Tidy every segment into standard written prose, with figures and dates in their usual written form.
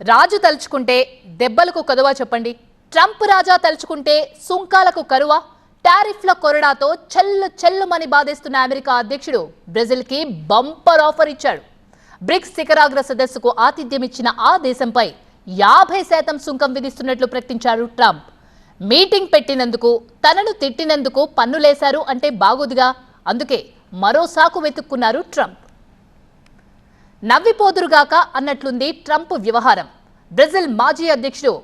రాజు తలుచుకుంటే దెబ్బలకు కదువా చెప్పండి. ట్రంప్ రాజా తలుచుకుంటే సుంకాలకు కరువా? టారిఫ్ల కొరడాతో చెల్లుమని బాధేస్తున్న అమెరికా అధ్యక్షుడు బ్రెజిల్కి బంపర్ ఆఫర్ ఇచ్చాడు. బ్రిక్స్ శిఖరాగ్ర సదస్సుకు ఆతిథ్యం ఇచ్చిన ఆ దేశంపై 50% సుంకం విధిస్తున్నట్లు ప్రకటించారు ట్రంప్. మీటింగ్ పెట్టినందుకు, తనను తిట్టినందుకు పన్నులేశారు అంటే బాగోదుగా, అందుకే మరో సాకు వెతుక్కున్నారు ట్రంప్. నవ్విపోదురుగాక అన్నట్లుంది ట్రంప్ వ్యవహారం. బ్రెజిల్ మాజీ అధ్యక్షుడు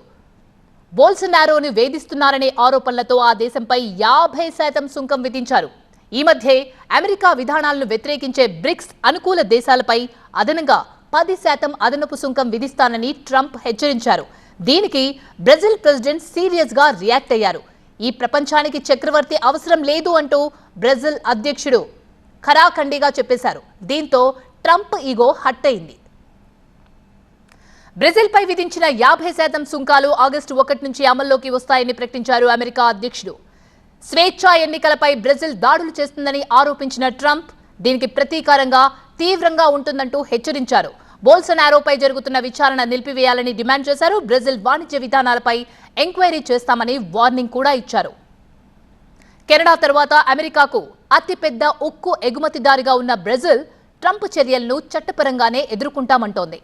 బోల్సనారోను వేధిస్తున్నారనే ఆరోపణలతో ఆ దేశంపై 50% సుంకం విధించారు. ఈ మధ్య అమెరికా విధానాలను వ్యతిరేకించే బ్రిక్స్ అనుకూల దేశాలపై అదనంగా 10% అదనపు సుంకం విధిస్తానని ట్రంప్ హెచ్చరించారు. దీనికి బ్రెజిల్ ప్రెసిడెంట్ సీరియస్ గా రియాక్ట్ అయ్యారు. ఈ ప్రపంచానికి చక్రవర్తి అవసరం లేదు అంటూ బ్రెజిల్ అధ్యక్షుడు ఖరాఖండిగా చెప్పేశారు. దీంతో ట్రంప్ ఈగో హట్ అయింది. బ్రెజిల్పై విధించిన 50% సుంకాలు ఆగస్టు 1 నుంచి అమల్లోకి వస్తాయని ప్రకటించారు అమెరికా అధ్యక్షుడు. స్వేచ్ఛా ఎన్నికలపై బ్రెజిల్ దాడులు చేస్తుందని ఆరోపించిన ట్రంప్ దీనికి ప్రతీకారంగా తీవ్రంగా ఉంటుందంటూ హెచ్చరించారు. బోల్సనారోపై జరుగుతున్న విచారణ నిలిపివేయాలని డిమాండ్ చేశారు. బ్రెజిల్ వాణిజ్య విధానాలపై ఎంక్వైరీ చేస్తామని వార్నింగ్ కూడా ఇచ్చారు. కెనడా తర్వాత అమెరికాకు అతిపెద్ద ఉక్కు ఎగుమతిదారుగా ఉన్న బ్రెజిల్ ట్రంప్ చర్యలను చట్టపరంగానే ఎదుర్కొంటామంటోంది.